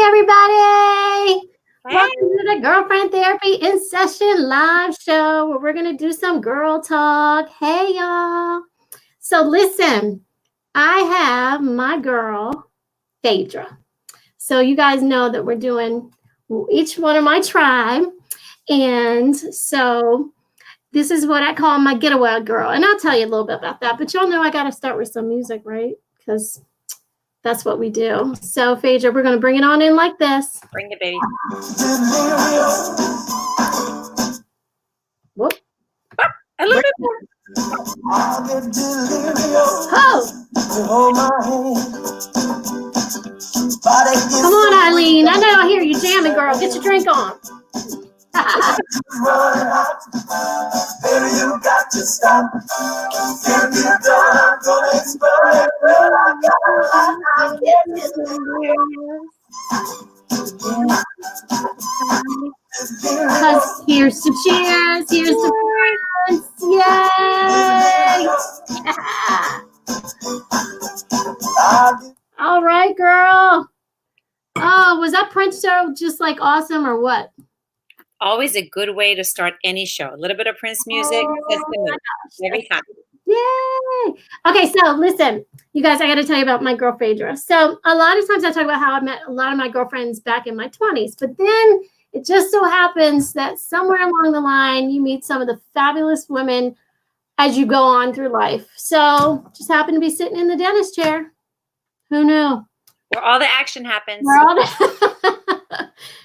everybody. Hey. Welcome to the Girlfriend Therapy in Session live show where we're going to do some girl talk. Hey, y'all. So listen, I have my girl, Fedra. So you guys know that we're doing each one of my tribe. And so this is what I call my getaway girl. And I'll tell you a little bit about that. But y'all know I got to start with some music, right? Because that's what we do. So, Fedra, we're going to bring it on in like this. Bring it, baby. Whoop. A little bit more. Oh. Come on, Eileen. I know I hear you jamming, girl. Get your drink on. Baby, you got to stop. Can't be done. Don't explode. Because here's to cheers. Here's to friends. Yay. All right, girl. Oh, was that Prince show just like awesome or what? Always a good way to start any show. A little bit of Prince music. Every time. Yay. Okay, so listen, you guys, I got to tell you about my girl, Fedra. So a lot of times I talk about how I met a lot of my girlfriends back in my 20s, but then it just so happens that somewhere along the line, you meet some of the fabulous women as you go on through life. So just happened to be sitting in the dentist chair. Who knew? Where all the action happens.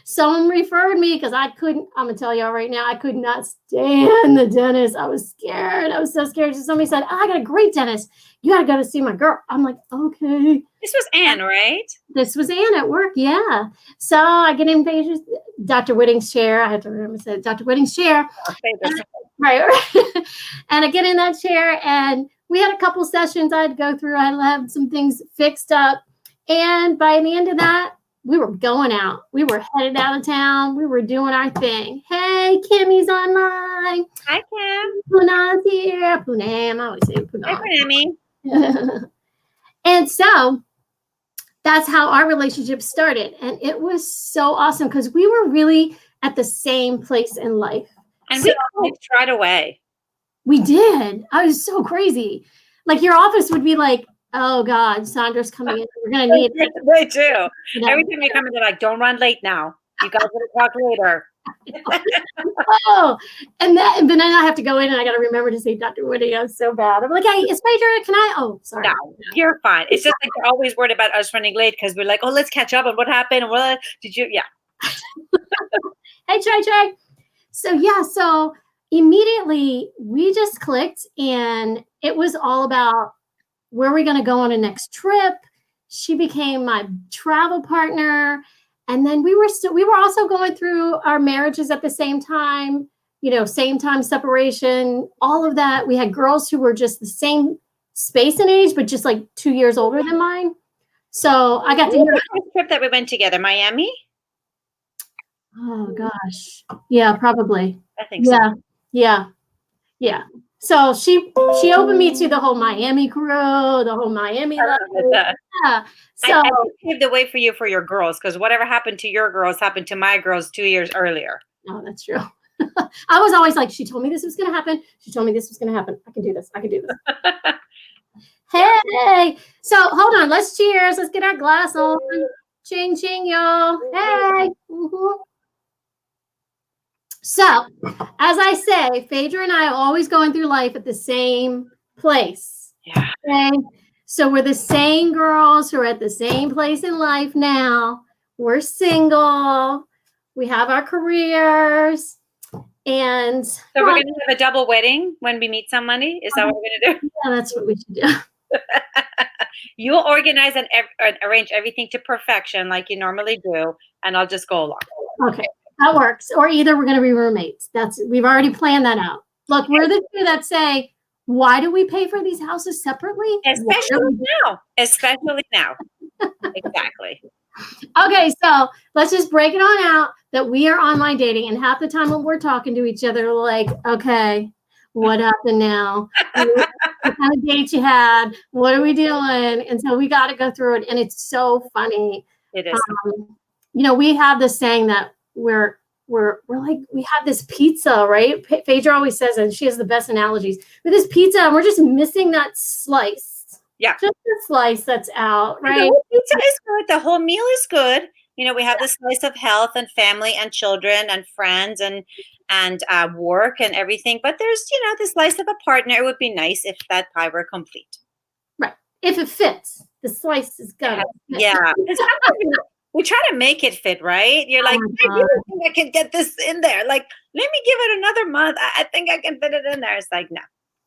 Someone referred me because I couldn't, I'm going to tell y'all right now, I could not stand the dentist. I was scared. I was so scared. So somebody said, I got a great dentist. You got to go to see my girl. I'm like, okay. This was Ann, right? This was Ann at work, yeah. So I get in Dr. Witting's chair. I have to remember to say Dr. Witting's chair. Right. And I get in that chair and we had a couple sessions I had to go through. I had to have some things fixed up. And by the end of that, we were going out. We were headed out of town. We were doing our thing. Hey, Kimmy's online. Hi, Kim. Puna's here. Punam. I always say Punam. Hi, Punami. And so that's how our relationship started. And it was so awesome because we were really at the same place in life. And we clicked right away. We did. I was so crazy. Like your office would be like, oh God, Sondra's coming in. We're gonna need it. They do. Every time you come in, they're like, "Don't run late now. You guys gotta talk later." Oh, and then I have to go in and I gotta remember to say Dr. Witting. I'm so bad. I'm like, hey, is Fedra? Can I? Oh, sorry. No, you're fine. It's just like you're always worried about us running late because we're like, oh, let's catch up on what happened and what did you? Yeah. Hey, Trey. So immediately we just clicked, and it was all about where we're going to go on a next trip. She became my travel partner. And then we were also going through our marriages at the same time, same time separation, all of that. We had girls who were just the same space and age, but just like 2 years older than mine. So I got to hear the first trip that we went together, Miami. Oh gosh. Yeah, probably. I think so. Yeah. So she opened me to the whole Miami crew, the whole Miami life. Yeah. So I paved the way for you for your girls, because whatever happened to your girls happened to my girls 2 years earlier. Oh, that's true. I was always like, she told me this was going to happen. She told me this was going to happen. I can do this. Hey. So hold on. Let's cheers. Let's get our glass on. Ching, ching, y'all. Hey. Mm-hmm. So, as I say, Fedra and I are always going through life at the same place. Yeah. Okay? So we're the same girls who are at the same place in life now. We're single. We have our careers. And so we're going to have a double wedding when we meet somebody? Is that what we're going to do? Yeah, that's what we should do. You'll organize and arrange everything to perfection like you normally do, and I'll just go along. Okay. That works. Or either we're going to be roommates. We've already planned that out. Look, we're the two that say, why do we pay for these houses separately? Especially now. Exactly. Okay, so let's just break it on out that we are online dating. And half the time when we're talking to each other, we're like, okay, what happened now? What kind of dates you had? What are we doing? And so we got to go through it. And it's so funny. It is. we have this saying that we're like, we have this pizza, right? Phaedra always says, and she has the best analogies with this pizza, and we're just missing that slice. Yeah. Just the slice that's out, right? The pizza is good. The whole meal is good. We have the slice of health and family and children and friends and work and everything. But there's, the slice of a partner. It would be nice if that pie were complete. Right. If it fits, the slice is gonna fit. Yeah. We try to make it fit, right? You're like, I really think I can get this in there. Like, let me give it another month. I think I can fit it in there. It's like, no.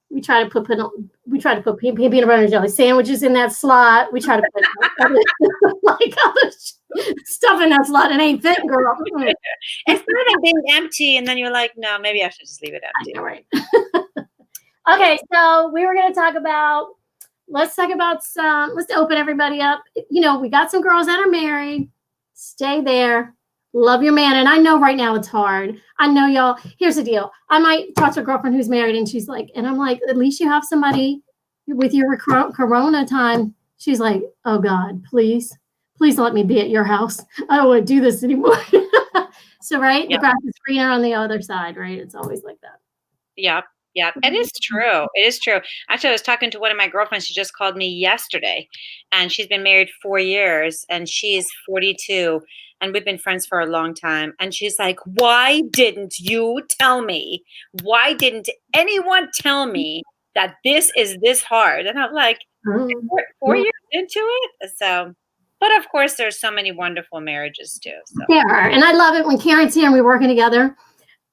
We try to put peanut butter and jelly sandwiches in that slot. We try to put like other stuff in that slot. It ain't fit, girl. It's better than being empty, and then you're like, no, maybe I should just leave it empty. All right. Okay, so we were going to talk about. Let's open everybody up. We got some girls that are married. Stay there. Love your man. And I know right now it's hard. I know y'all. Here's the deal. I might talk to a girlfriend who's married and she's like, and I'm like, at least you have somebody with your Corona time. She's like, oh God, please let me be at your house. I don't want to do this anymore. So, right. Yep. The grass is greener on the other side, right? It's always like that. Yep. Yeah, it is true. It is true. Actually, I was talking to one of my girlfriends. She just called me yesterday, and she's been married 4 years, and she's 42, and we've been friends for a long time. And she's like, why didn't you tell me? Why didn't anyone tell me that this is this hard? And I'm like, 4 years into it? So, but of course, there's so many wonderful marriages too. So. There are. And I love it when Karen's here and we're working together.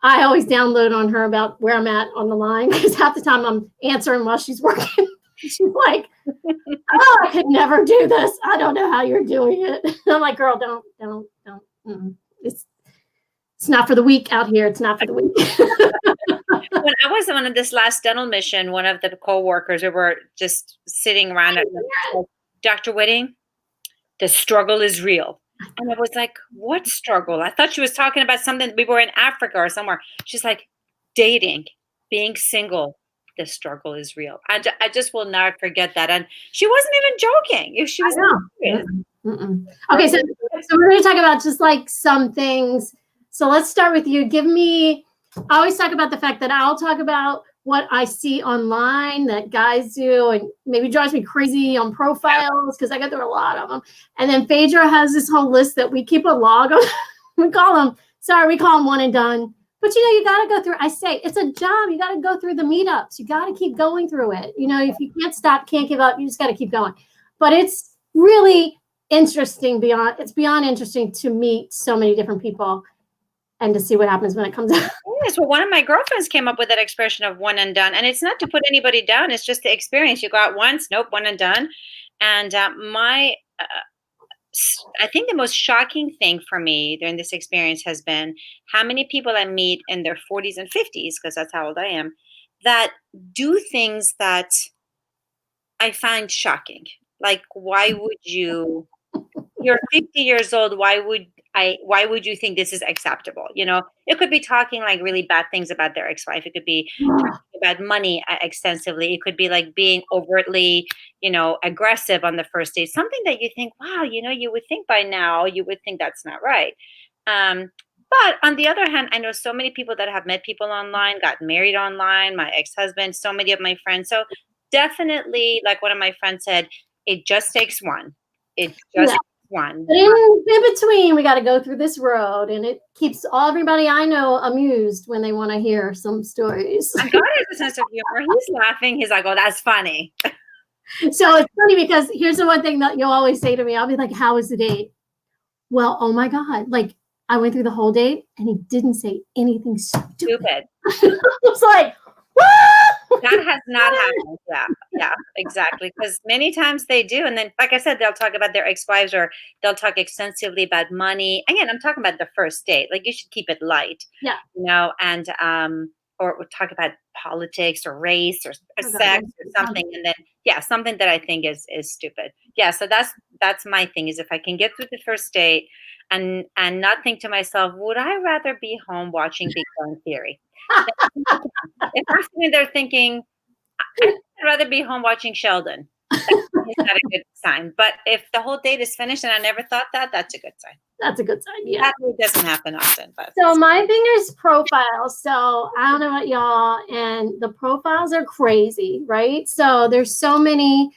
I always download on her about where I'm at on the line because half the time I'm answering while she's working. She's like, oh, I could never do this. I don't know how you're doing it. And I'm like, girl, don't. It's not for the weak out here. It's not for the weak. When I was on this last dental mission, one of the co-workers, we were just sitting around, Dr. Witting, the struggle is real. And I was like, what struggle? I thought she was talking about something. We were in Africa or somewhere. She's like, dating, being single, the struggle is real. I just will not forget that. And she wasn't even joking. If she was Okay, so we're going to talk about just like some things. So let's start with you. I always talk about the fact that I'll talk about what I see online that guys do and maybe drives me crazy on profiles because I go through a lot of them. And then Fedra has this whole list that we keep a log of. we call them one and done. But you got to go through. I say it's a job. You got to go through the meetups. You got to keep going through it. If you can't stop, can't give up, you just got to keep going. But it's really interesting it's beyond interesting to meet so many different people and to see what happens when it comes out. Yes, well, one of my girlfriends came up with that expression of one and done. And it's not to put anybody down. It's just the experience. You go out once, nope, one and done. And I think the most shocking thing for me during this experience has been how many people I meet in their 40s and 50s, because that's how old I am, that do things that I find shocking. Like, why would you're 50 years old, why would you think this is acceptable? It could be talking like really bad things about their ex-wife. It could be talking about money extensively. It could be like being overtly, aggressive on the first date. Something that you think, wow, you would think by now, you would think that's not right. But on the other hand, I know so many people that have met people online, got married online, my ex-husband, so many of my friends. So definitely, like one of my friends said, it just takes one. It just takes one. But in between, we got to go through this road, and it keeps everybody I know amused when they want to hear some stories. My God has a sense of humor. He's laughing. He's like, "Oh, that's funny." So it's funny because here's the one thing that you'll always say to me. I'll be like, "How was the date?" Well, oh my God, like I went through the whole date, and he didn't say anything stupid. I was like, that has not happened. Yeah, exactly. Because many times they do. And then, like I said, they'll talk about their ex-wives or they'll talk extensively about money. Again, I'm talking about the first date. Like you should keep it light. Yeah. And or we'll talk about politics or race or sex or something. And then, something that I think is stupid. Yeah. So that's my thing is if I can get through the first date and not think to myself, would I rather be home watching Big Bang Theory? If I'm sitting there thinking, I'd rather be home watching Sheldon It's not a good sign. But if the whole date is finished and I never thought that, that's a good sign. That's a good sign. Yeah. That really doesn't happen often. But So my thing is profiles. So I don't know about y'all, and the profiles are crazy, right? So there's so many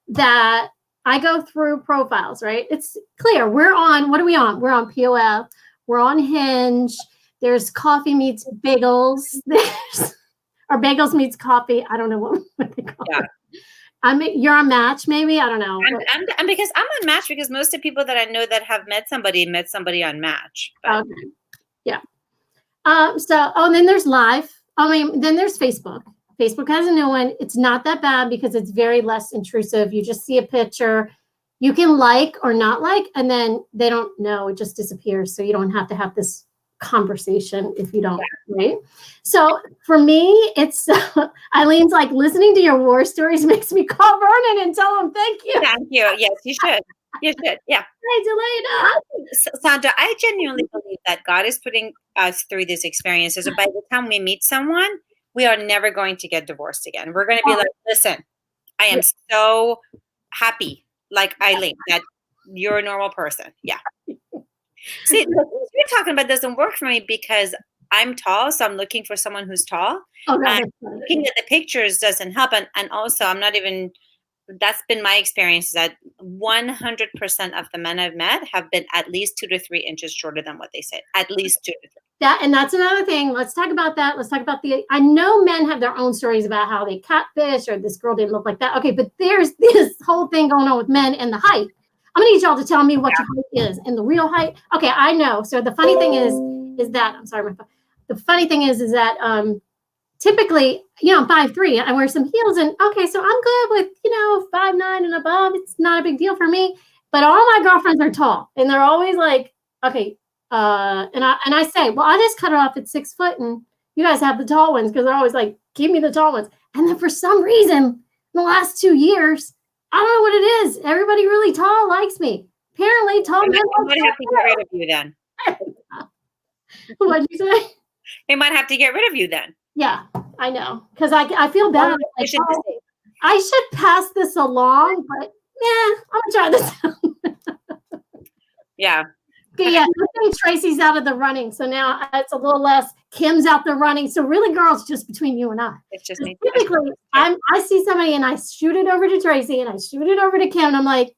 that I go through profiles, right? It's clear. We're on, what are we on? We're on POF. We're on Hinge. There's coffee meets bagels. There's or bagels meets coffee. I don't know what they call it. You're on Match, maybe? I don't know. I'm because I'm on Match because most of the people that I know that have met somebody on Match. But. Okay. Yeah. And then there's Live. Then there's Facebook. Facebook has a new one. It's not that bad because it's very less intrusive. You just see a picture. You can like or not like, and then they don't know. It just disappears. So you don't have to have this conversation if you don't, right? So for me, it's Eileen's like, listening to your war stories makes me call Vernon and tell him thank you. Thank you. Yes, you should. You should. Yeah. Hi, Delana. Sondra, I genuinely believe that God is putting us through these experiences. And by the time we meet someone, we are never going to get divorced again. We're going to be like, listen, I am so happy, like Eileen, that you're a normal person. Yeah. See, what you're talking about doesn't work for me because I'm tall, so I'm looking for someone who's tall. Oh, no, looking at the pictures doesn't help. And also, I'm not even, that's been my experience, that 100% of the men I've met have been at least 2 to 3 inches shorter than what they said. At least 2 to 3. And that's another thing. Let's talk about that. Let's talk about I know men have their own stories about how they catfish or this girl didn't look like that. Okay, but there's this whole thing going on with men and the height. I'm gonna need y'all to tell me what your height is and the real height. Okay, I know. So the funny thing is that I'm sorry, the funny thing is that typically, I'm 5'3", I wear some heels, and okay, so I'm good with 5'9" and above. It's not a big deal for me. But all my girlfriends are tall, and they're always like, okay, and I say, well, I just cut it off at 6 foot, and you guys have the tall ones, because they're always like, give me the tall ones. And then for some reason, in the last 2 years, I don't know what it is. Everybody really tall likes me. Apparently, tall men. They might have to get rid of you then. What'd you say? They might have to get rid of you then. Yeah, I know. Because I feel bad. Like, I should pass this along, but I'm going to try this. Yeah. Okay, yeah, Tracy's out of the running. So now it's a little less. Kim's out the running. So really, girls, just between you and I. It's just me. Typically, I see somebody and I shoot it over to Tracy and I shoot it over to Kim. And I'm like,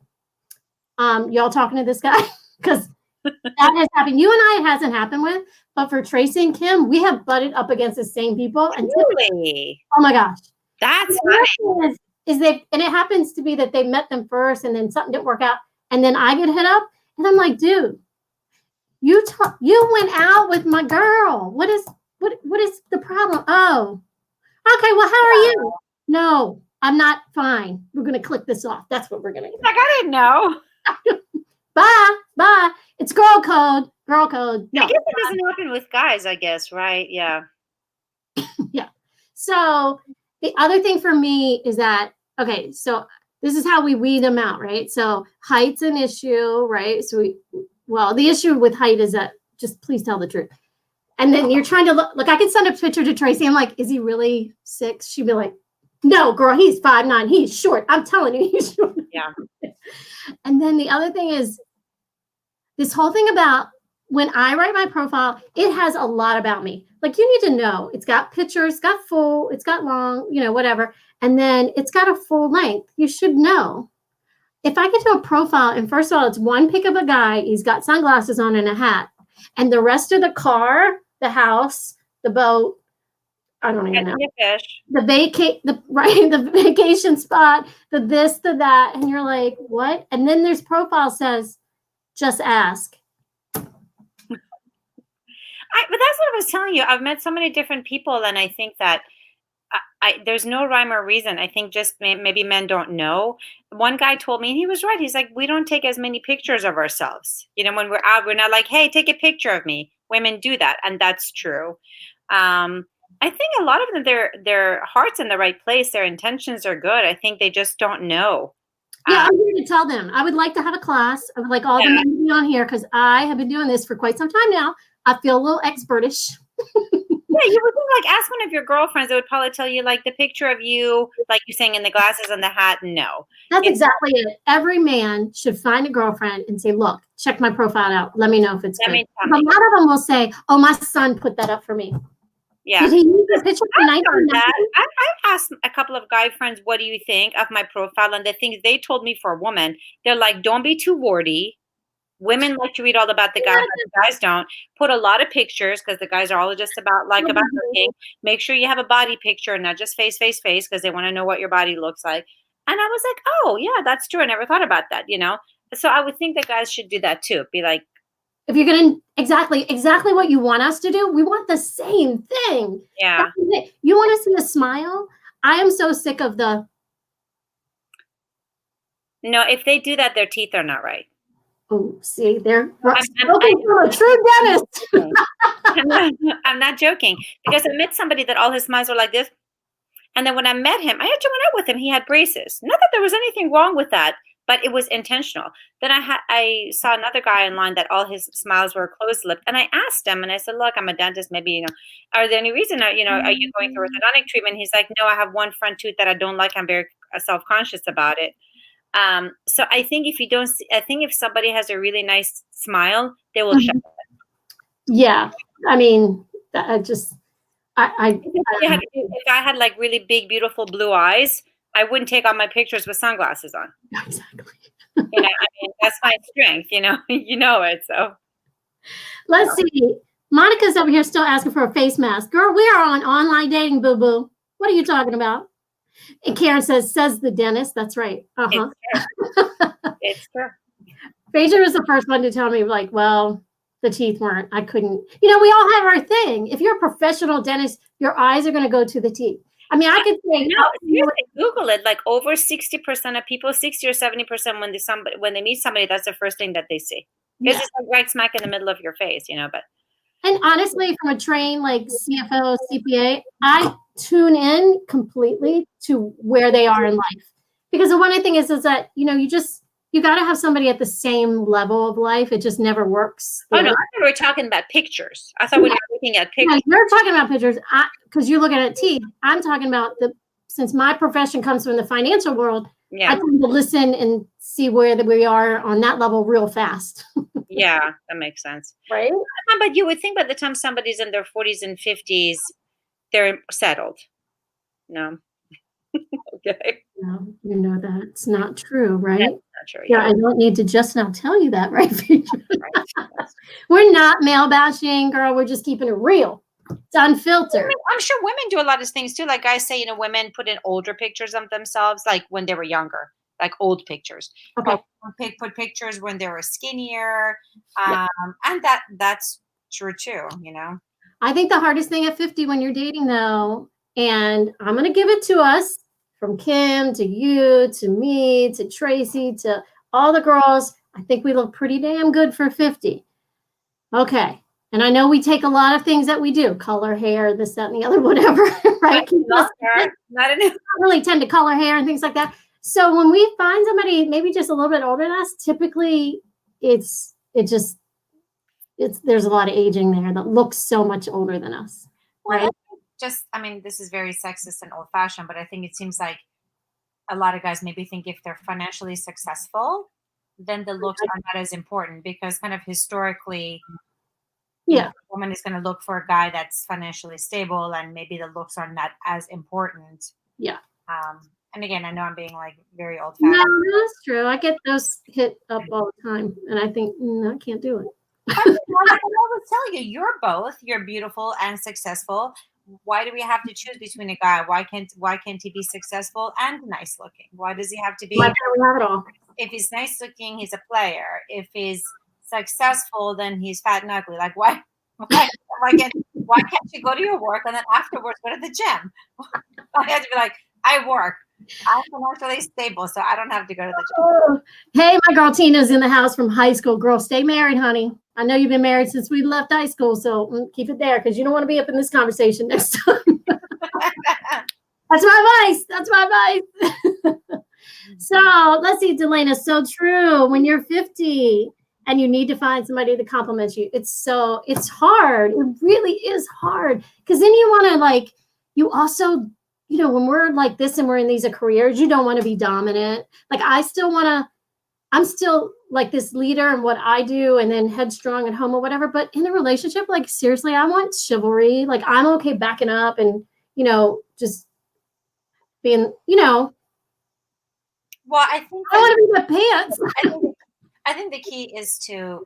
y'all talking to this guy? Because that has happened. You and I, it hasn't happened with. But for Tracy and Kim, we have butted up against the same people. And really? Oh, my gosh. That's funny. And it happens to be that they met them first and then something didn't work out. And then I get hit up. And I'm like, dude. You went out with my girl. What is the problem? Oh, okay. Well, how are you? No, I'm not fine. We're gonna click this off. That's what we're gonna do. Like, I didn't know. Bye. It's girl code. Girl code. No. I guess it doesn't happen with guys. I guess, right? Yeah. Yeah. So the other thing for me is that so this is how we weed them out, right? So height's an issue, right? So the issue with height is that just please tell the truth. And then you're trying to look, I can send a picture to Tracy. I'm like, is he really 6? She'd be like, no, girl, he's 5'9". He's short. I'm telling you, he's short. Yeah. And then the other thing is this whole thing about when I write my profile, it has a lot about me. Like, you need to know it's got pictures, it's got full, it's got long, whatever. And then it's got a full length. You should know. If I get to a profile, and first of all, it's one pic of a guy, he's got sunglasses on and a hat. And the rest of the car, the house, the boat, I don't even know. The vacation spot, the this, the that. And you're like, what? And then there's profile says, just ask. But that's what I was telling you. I've met so many different people, and I think that there's no rhyme or reason. I think just maybe men don't know. One guy told me, and he was right. He's like, we don't take as many pictures of ourselves. When we're out, we're not like, hey, take a picture of me. Women do that, and that's true. I think a lot of them, their heart's in the right place. Their intentions are good. I think they just don't know. Yeah, I'm here to tell them. I would like to have a class. I would like all the men to be on here because I have been doing this for quite some time now. I feel a little expertish. you would think, like, ask one of your girlfriends. They would probably tell you, like, the picture of you, like you're saying, in the glasses and the hat. No. That's exactly it. Every man should find a girlfriend and say, look, check my profile out. Let me know if it's good. A lot of them will say, oh, my son put that up for me. Yeah. Did he use a picture from 1990? I asked a couple of guy friends, what do you think of my profile? And the things they told me for a woman, they're like, don't be too wordy. Women like to read all about the guy, but the guys don't. Put a lot of pictures because the guys are all just about looking. Make sure you have a body picture, not just face, because they want to know what your body looks like. And I was like, oh, yeah, that's true. I never thought about that, So I would think that guys should do that too. Be like, if you're going to exactly what you want us to do, we want the same thing. Yeah. You want to see a smile? I am so sick of the. No, if they do that, their teeth are not right. Oh, see, they're looking for a true dentist. I'm not joking, because I met somebody that all his smiles were like this. And then when I met him, I actually went out with him. He had braces. Not that there was anything wrong with that, but it was intentional. Then I saw another guy online that all his smiles were closed-lipped. And I asked him, and I said, look, I'm a dentist. Maybe, are there any reason, are you going through orthodontic treatment? He's like, no, I have one front tooth that I don't like. I'm very self-conscious about it. So I think if somebody has a really nice smile, they will show it. Yeah. I mean, if I had like really big, beautiful blue eyes, I wouldn't take all my pictures with sunglasses on. Exactly. That's my strength, you know it. So let's see. Monica's over here still asking for a face mask. Girl, we are on online dating, boo-boo. What are you talking about? And Karen says the dentist. That's right. Uh-huh. It's true. Fedra was the first one to tell me, like, well, the teeth weren't. I couldn't. We all have our thing. If you're a professional dentist, your eyes are going to go to the teeth. I mean, I could say, Google it. Like over 60% of people, 60 or 70%, when they meet somebody, that's the first thing that they see. Because it's like right smack in the middle of your face, but. And honestly, from a trained like CFO, CPA, I tune in completely to where they are in life. Because the one thing is that, you got to have somebody at the same level of life. It just never works. Oh, no, I thought we were talking about pictures. I thought we were looking at pictures. Yeah, you're talking about pictures because you're looking at teeth. I'm talking about since my profession comes from the financial world, I tend to listen and see where we are on that level real fast. Yeah, that makes sense. Right? But you would think by the time somebody's in their 40s and 50s, they're settled. No. Okay. No, that's not true, right? That's not true. Yeah, I don't need to just now tell you that, right? We're not male bashing, girl. We're just keeping it real. It's unfiltered. I'm sure women do a lot of things too. Like guys say, women put in older pictures of themselves, like when they were younger, like old pictures. Okay. Put pictures when they were skinnier, and that's true too. I think the hardest thing at 50 when you're dating, though, and I'm going to give it to us, from Kim to you to me to Tracy to all the girls, I think we look pretty damn good for 50. Okay. And I know we take a lot of things that we do, color hair, this, that, and the other, whatever, right? I don't really tend to color hair and things like that. So when we find somebody maybe just a little bit older than us, typically there's a lot of aging there that looks so much older than us. Well, right? This is very sexist and old-fashioned, but I think it seems like a lot of guys maybe think if they're financially successful, then the looks are not as important, because kind of historically, a woman is going to look for a guy that's financially stable, and maybe the looks are not as important. Yeah. And again, I know I'm being like very old-fashioned. No, that's true. I get those hit up all the time, and I think I can't do it. I always tell you, you're beautiful and successful. Why do we have to choose between a guy? Why can't he be successful and nice looking? Why does he have to be? Why can't we have it all? If he's nice looking, he's a player. If he's successful, then he's fat and ugly. Like why can't you go to your work and then afterwards go to the gym? I have to be like, I work. I'm financially stable, so I don't have to go to the gym. Oh. Hey, my girl Tina's in the house from high school. Girl, stay married, honey. I know you've been married since we left high school, so keep it there because you don't want to be up in this conversation next time. That's my advice. So let's see, Delana. So true. When you're 50 and you need to find somebody that compliments you. It's hard. It really is hard. Because then you want to like, you also, when we're like this and we're in these careers, you don't want to be dominant. Like I'm still like this leader in what I do and then headstrong at home or whatever. But in a relationship, like seriously, I want chivalry. Like I'm okay backing up and, just being, Well, I think I want to be the pants. I think the key is to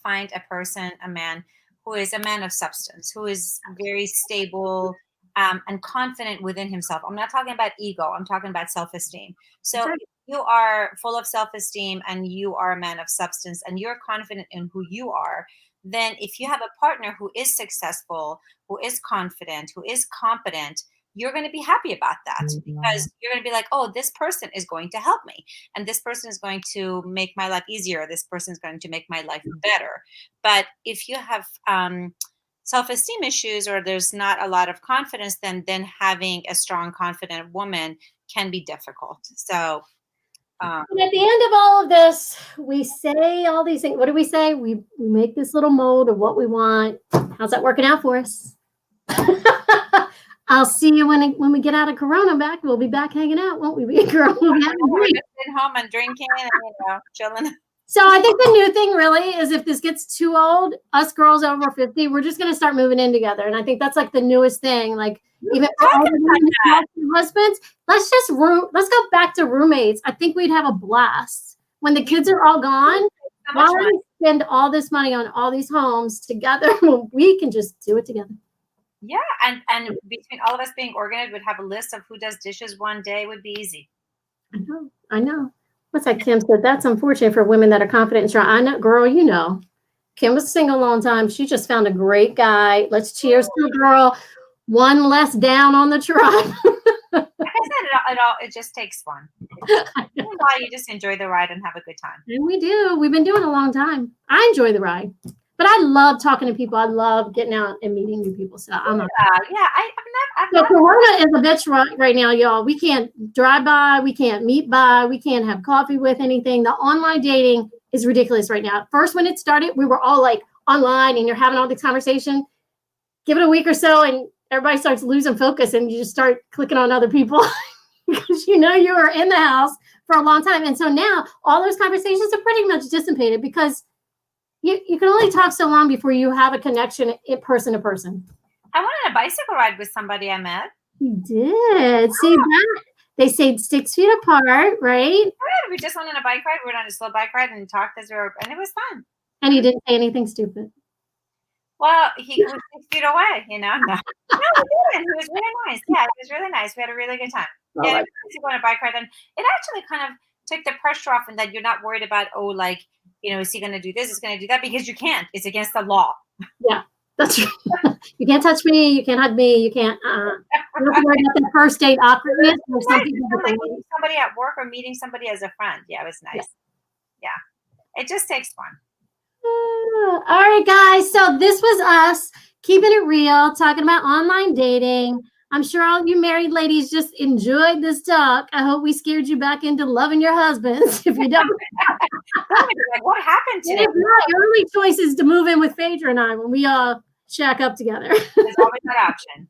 find a person, a man who is a man of substance, who is very stable and confident within himself. I'm not talking about ego. I'm talking about self-esteem. So Sure. if you are full of self-esteem and you are a man of substance and you're confident in who you are, then if you have a partner who is successful, who is confident, who is competent, you're going to be happy about that because you're going to be like, oh, this person is going to help me. And this person is going to make my life easier. This person is going to make my life better. But if you have self-esteem issues or there's not a lot of confidence, then having a strong, confident woman can be difficult. So and at the end of all of this, we say all these things. What do we say? We make this little mold of what we want. How's that working out for us? I'll see you when we get out of Corona back. We'll be back hanging out, won't we? We're just sitting home and drinking and chilling. So I think the new thing really is if this gets too old, us girls over 50, we're just going to start moving in together. And I think that's like the newest thing. Like even for all the husbands, let's go back to roommates. I think we'd have a blast when the kids are all gone. Why do we spend all this money on all these homes together when we can just do it together? Yeah, and between all of us being organized, we'd have a list of who does dishes one day. Would be easy. I know. What's that Kim said? That's unfortunate for women that are confident and strong. I know, girl, Kim was single a long time. She just found a great guy. Let's cheers to the girl. One less down on the tribe. Like I said, it just takes one. You just enjoy the ride and have a good time. And we do. We've been doing it a long time. I enjoy the ride. But I love talking to people. I love getting out and meeting new people. So I'm So Corona is a bitch right now, y'all. We can't drive by. We can't meet by. We can't have coffee with anything. The online dating is ridiculous right now. First, when it started, we were all like online and you're having all this conversation. Give it a week or so and everybody starts losing focus and you just start clicking on other people because you were in the house for a long time. And so now all those conversations are pretty much dissipated because you can only talk so long before you have a connection person to person. I went on a bicycle ride with somebody I met. You did. See that? They stayed 6 feet apart, right? Yeah, we just went on a bike ride. We went on a slow bike ride and talked as we were, and it was fun. And he didn't say anything stupid. Well, he was 6 feet away, No, he didn't. He was really nice. Yeah, it was really nice. We had a really good time. Yeah, we went on a bike ride, and it actually kind of took the pressure off, and that you're not worried about, is he going to do this? Is going to do that? Because you can't. It's against the law. Yeah, that's right. You can't touch me. You can't hug me. You can't. You don't have to worry about the first date awkwardness. Or somebody at work or meeting somebody as a friend. Yeah, it was nice. Yeah. It just takes one. All right, guys. So this was us keeping it real, talking about online dating. I'm sure all you married ladies just enjoyed this talk. I hope we scared you back into loving your husbands. If you don't, like, what happened today? Your only choice is to move in with Fedra and I when we all shack up together. There's always that option.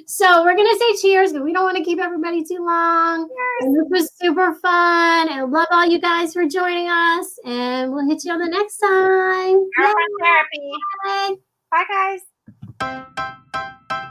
So we're gonna say cheers, but we don't want to keep everybody too long. And this was super fun. And I love all you guys for joining us. And we'll hit you on the next time. Girlfriend therapy. Bye. Bye, guys.